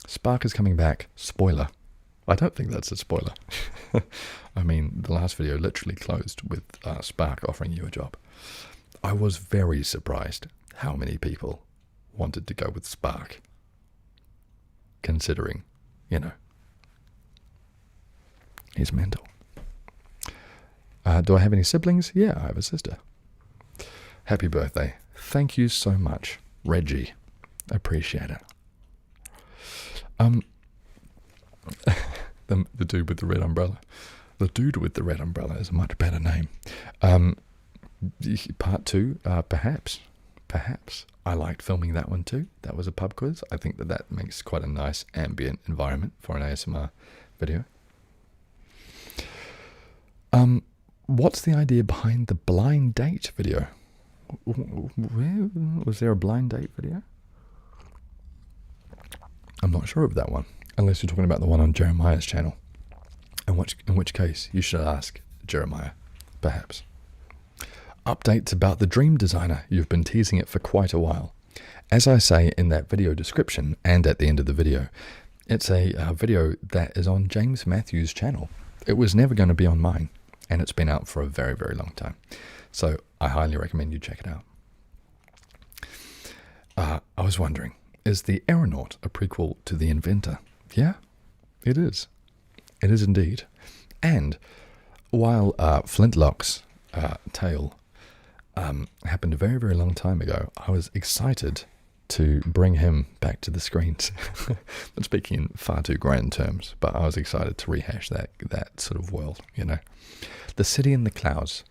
S1: Spark is coming back. Spoiler. I don't think that's a spoiler. I mean, the last video literally closed with Spark offering you a job. I was very surprised how many people wanted to go with Spark. Considering, he's mental. Do I have any siblings? Yeah, I have a sister. Happy birthday. Thank you so much, Reggie. Appreciate it. The dude with the red umbrella. The dude with the red umbrella is a much better name. Part 2, perhaps. perhaps. I liked filming that one too. That was a pub quiz. I think that makes quite a nice ambient environment for an ASMR video. What's the idea behind the blind date video? Was there a blind date video? I'm not sure of that one, unless you're talking about the one on Jeremiah's channel. In which case, you should ask Jeremiah, perhaps. Updates about the Dream Designer. You've been teasing it for quite a while. As I say in that video description and at the end of the video, it's a video that is on James Matthews' channel. It was never going to be on mine, and it's been out for a very, very long time. So I highly recommend you check it out. I was wondering, is the Aeronaut a prequel to the Inventor? Yeah, it is. It is indeed. And while Flintlock's tale happened a very, very long time ago, I was excited to bring him back to the screens. I'm speaking in far too grand terms, but I was excited to rehash that sort of world, you know. The City in the Clouds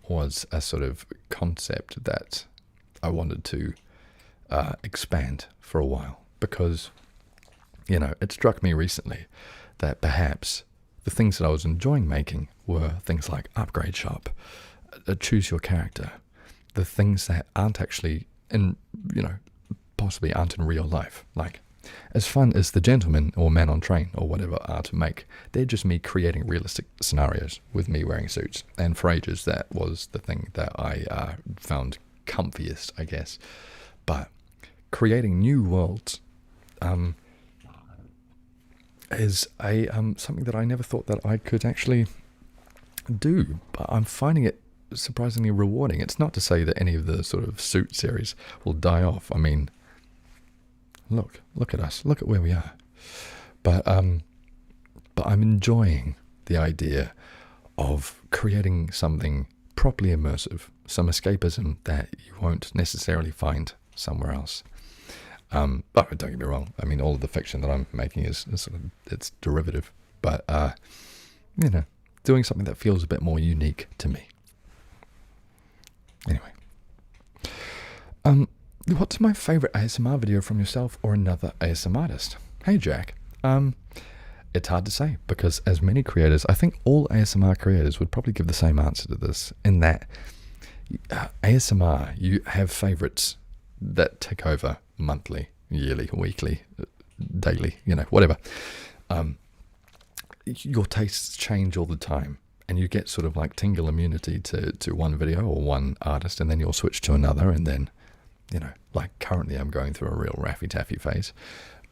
S1: was a sort of concept that I wanted to expand for a while, because, you know, it struck me recently that perhaps the things that I was enjoying making were things like Upgrade Shop, Choose Your Character, the things that aren't actually possibly aren't in real life. Like, as fun as The Gentleman or Man on Train or whatever are to make, they're just me creating realistic scenarios with me wearing suits. And for ages, that was the thing that I found comfiest, I guess. But creating new worlds is something that I never thought that I could actually do. But I'm finding it surprisingly rewarding. It's not to say that any of the sort of suit series will die off. I mean, look at us, look at where we are. But I'm enjoying the idea of creating something properly immersive, some escapism that you won't necessarily find somewhere else. But don't get me wrong, I mean, all of the fiction that I'm making is sort of, it's derivative, but doing something that feels a bit more unique to me. Anyway, what's my favorite ASMR video from yourself or another ASMR artist? Hey Jack, it's hard to say, because as many creators, I think all ASMR creators would probably give the same answer to this, in that ASMR, you have favorites that take over monthly, yearly, weekly, daily, whatever. Your tastes change all the time, and you get sort of like tingle immunity to one video or one artist, and then you'll switch to another, and then, like currently I'm going through a real Raffy Taffy phase,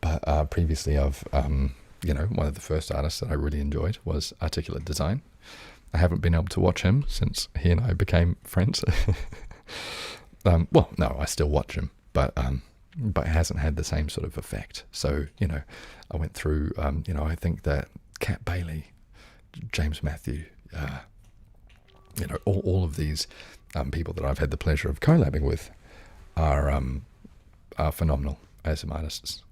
S1: but previously I've, one of the first artists that I really enjoyed was Articulate Design. I haven't been able to watch him since he and I became friends. Well, no, I still watch him, but it hasn't had the same sort of effect. So, I went through, I think that Kat Bailey, James Matthew, all of these people that I've had the pleasure of collabing with are phenomenal as artists.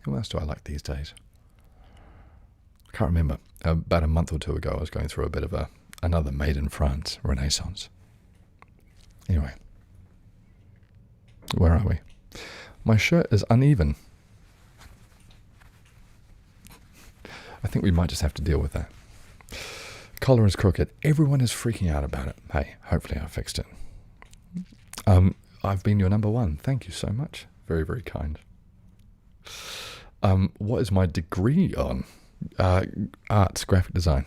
S1: Who else do I like these days? I can't remember. About a month or two ago, I was going through a bit of another Made in France renaissance. Anyway, where are we? My shirt is uneven. I think we might just have to deal with that. Collar is crooked. Everyone is freaking out about it. Hey, hopefully I fixed it. I've been your number one. Thank you so much. Very, very kind. What is my degree on? Arts, graphic design.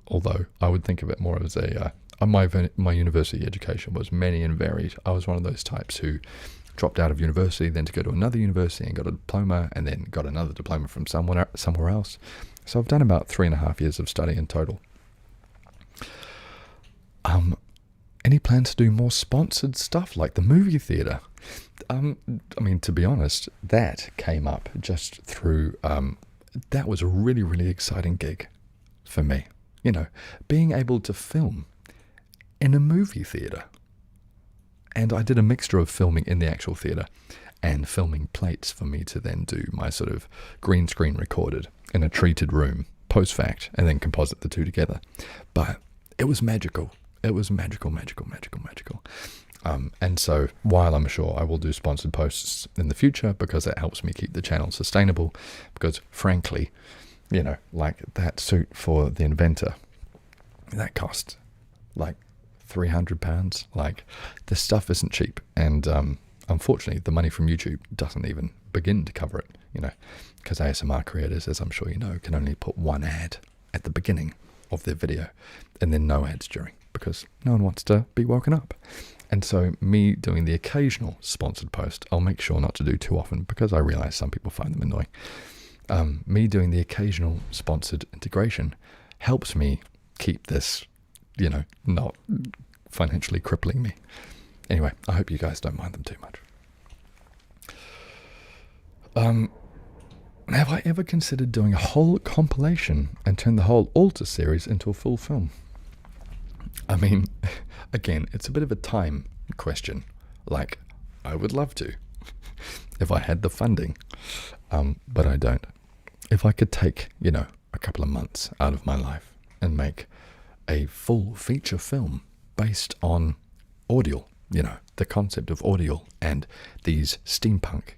S1: Although I would think of it more as my university education was many and varied. I was one of those types who dropped out of university, then to go to another university and got a diploma, and then got another diploma from somewhere else. So I've done about 3.5 years of study in total. Any plans to do more sponsored stuff like the movie theatre? I mean, to be honest, that came up just through, that was a really, really exciting gig for me. Being able to film in a movie theatre. And I did a mixture of filming in the actual theatre and filming plates for me to then do my sort of green screen recorded in a treated room post-fact and then composite the two together. But it was magical. It was magical. And so while I'm sure I will do sponsored posts in the future because it helps me keep the channel sustainable, because frankly, like that suit for the Inventor, that cost like £300. Like, this stuff isn't cheap. And unfortunately, the money from YouTube doesn't even begin to cover it, because ASMR creators, as I'm sure you know, can only put one ad at the beginning of their video and then no ads during, because no one wants to be woken up. And so me doing the occasional sponsored post, I'll make sure not to do too often because I realize some people find them annoying. Me doing the occasional sponsored integration helps me keep this, not financially crippling me. Anyway, I hope you guys don't mind them too much. Have I ever considered doing a whole compilation and turn the whole Alter series into a full film? I mean, again, it's a bit of a time question. Like, I would love to, if I had the funding, but I don't. If I could take, a couple of months out of my life and make a full feature film based on audio, the concept of audio and these steampunk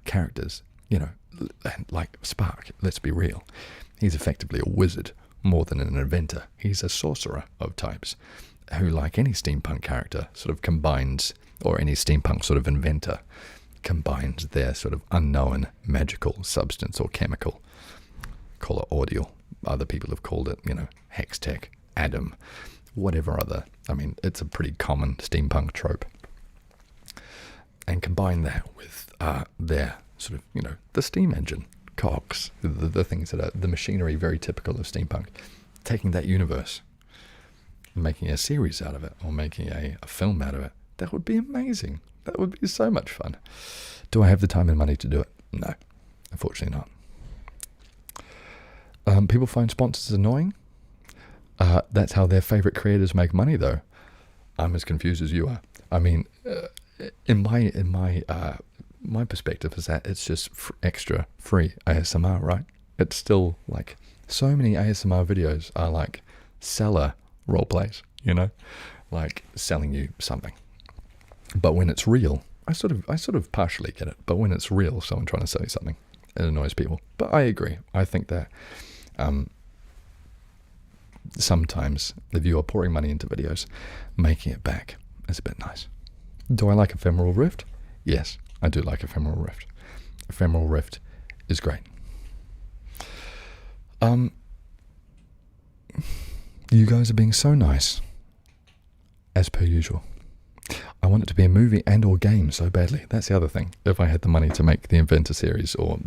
S1: characters, and like Spark, let's be real, he's effectively a wizard more than an inventor. He's a sorcerer of types who, like any steampunk character, sort of combines, or any steampunk sort of inventor, combines their sort of unknown magical substance or chemical. Call it audio. Other people have called it, hex tech, atom, whatever other. I mean, it's a pretty common steampunk trope. And combine that with their sort of, the steam engine, cogs, the things that are the machinery very typical of steampunk, taking that universe, making a series out of it, or making a film out of it. That would be amazing. That would be so much fun. Do I have the time and money to do it? No, unfortunately not. People find sponsors annoying. That's how their favorite creators make money, though. I'm as confused as you are. I mean, in my perspective is that it's just extra free ASMR, right? It's still like, so many ASMR videos are like seller role plays, like selling you something. But when it's real, I sort of partially get it. But when it's real, someone trying to sell you something, it annoys people. But I agree. I think that sometimes if you are pouring money into videos, making it back is a bit nice. Do I like Ephemeral Rift? Yes, I do like Ephemeral Rift. Ephemeral Rift is great. You guys are being so nice, as per usual. I want it to be a movie and or game so badly. That's the other thing. If I had the money to make the Inventor series, or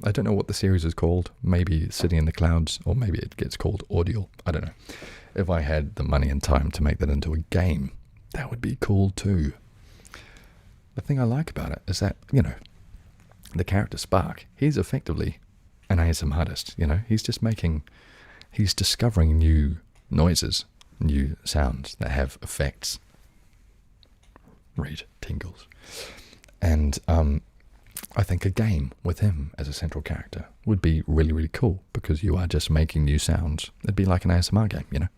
S1: I don't know what the series is called, maybe City in the Clouds, or maybe it gets called Audio, I don't know. If I had the money and time to make that into a game, that would be cool too. The thing I like about it is that, the character Spark, he's effectively an ASMR artist, he's discovering new noises, new sounds that have effects. Read tingles. And I think a game with him as a central character would be really, really cool, because you are just making new sounds. It'd be like an ASMR game,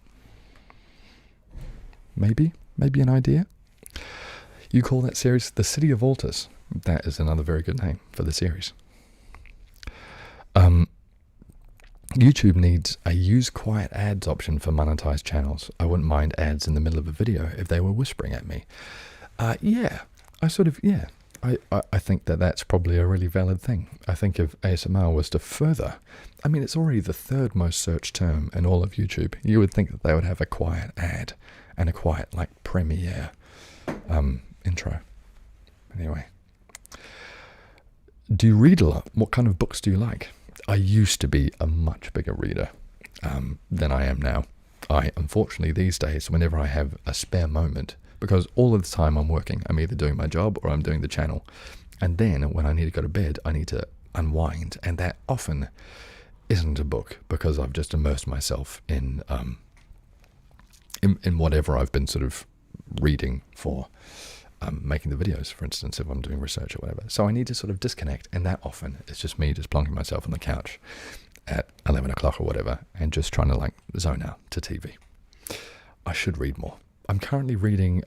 S1: Maybe an idea. You call that series The City of Altars. That is another very good name for the series. YouTube needs a use quiet ads option for monetized channels. I wouldn't mind ads in the middle of a video if they were whispering at me. I think that that's probably a really valid thing. I think if ASMR was to further, it's already the third most searched term in all of YouTube. You would think that they would have a quiet ad and a quiet, like, premiere intro. Anyway. Do you read a lot? What kind of books do you like? I used to be a much bigger reader than I am now. Unfortunately, these days, whenever I have a spare moment, because all of the time I'm working, I'm either doing my job or I'm doing the channel. And then when I need to go to bed, I need to unwind. And that often isn't a book, because I've just immersed myself in whatever I've been sort of reading for making the videos, for instance, if I'm doing research or whatever. So I need to sort of disconnect, and that often it's just me just plonking myself on the couch at 11 o'clock or whatever and just trying to, like, zone out to TV. I should read more. I'm currently reading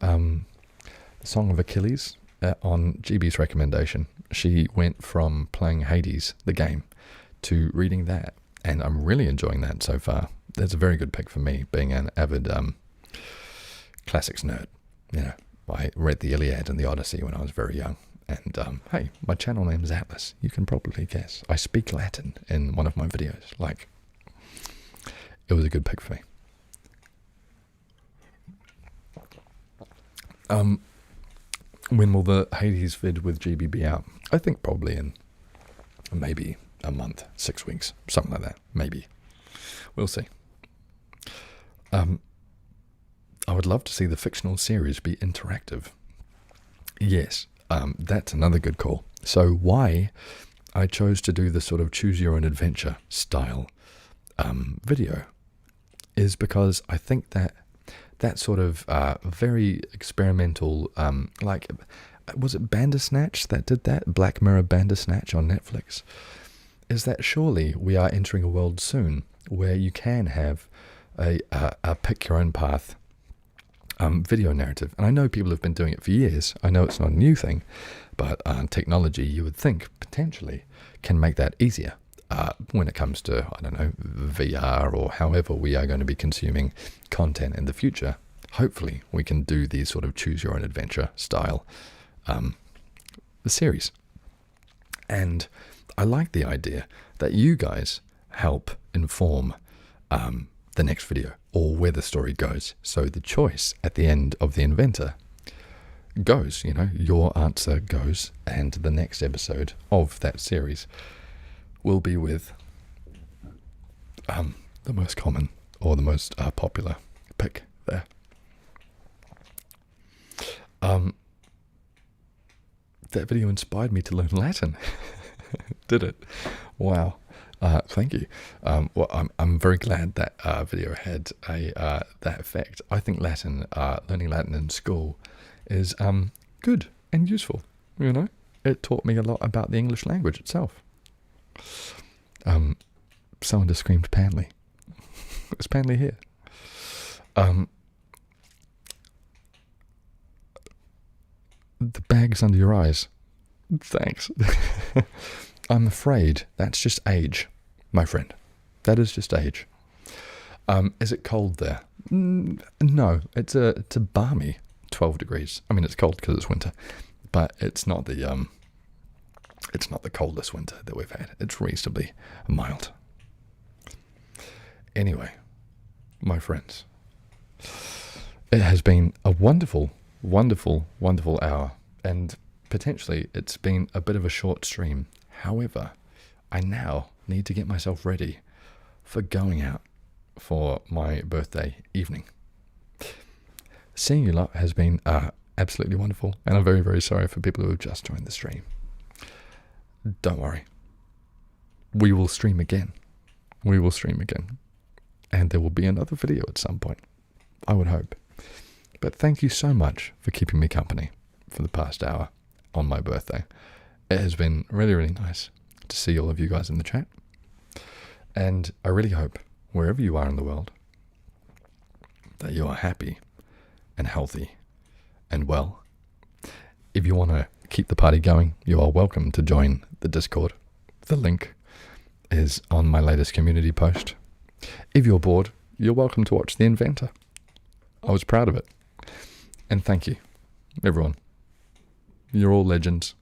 S1: Song of Achilles on GB's recommendation. She went from playing Hades, the game, to reading that, and I'm really enjoying that so far. That's a very good pick for me, being an avid classics nerd. You know, I read the Iliad and the Odyssey when I was very young. And hey, my channel name is Atlas. You can probably guess. I speak Latin in one of my videos. Like, it was a good pick for me. When will the Hades vid with GB be out? I think probably in maybe a month, 6 weeks, something like that. Maybe. We'll see. I would love to see the fictional series be interactive. Yes, that's another good call. So why I chose to do the sort of choose your own adventure style video is because I think that sort of very experimental, like, was it Bandersnatch that did that? Black Mirror Bandersnatch on Netflix. Is that surely we are entering a world soon where you can have a pick your own path video narrative. And I know people have been doing it for years. I know it's not a new thing, but technology, you would think, potentially can make that easier when it comes to, I don't know, VR or however we are going to be consuming content in the future. Hopefully we can do these sort of choose your own adventure style series. And I like the idea that you guys help inform the next video or where the story goes. So the choice at the end of the Inventor goes, you know, your answer goes, and the next episode of that series will be with the most common or the most popular pick there. That video inspired me to learn Latin. Did it? Wow. Thank you. Well, I'm very glad that video had that effect. I think Latin, learning Latin in school is good and useful. You know, it taught me a lot about the English language itself. Someone just screamed Panley. Is Panley here? The bag's under your eyes. Thanks. I'm afraid that's just age, my friend. That is just age. Is it cold there? No, it's a balmy 12 degrees. I mean, it's cold because it's winter, but it's not the coldest winter that we've had. It's reasonably mild. Anyway, my friends, it has been a wonderful, wonderful, wonderful hour, and potentially it's been a bit of a short stream. However, I now need to get myself ready for going out for my birthday evening. Seeing you lot has been absolutely wonderful, and I'm very, very sorry for people who have just joined the stream. Don't worry. We will stream again. We will stream again. And there will be another video at some point, I would hope. But thank you so much for keeping me company for the past hour on my birthday. It has been really, really nice to see all of you guys in the chat. And I really hope, wherever you are in the world, that you are happy and healthy and well. If you want to keep the party going, you are welcome to join the Discord. The link is on my latest community post. If you're bored, you're welcome to watch The Inventor. I was proud of it. And thank you, everyone. You're all legends.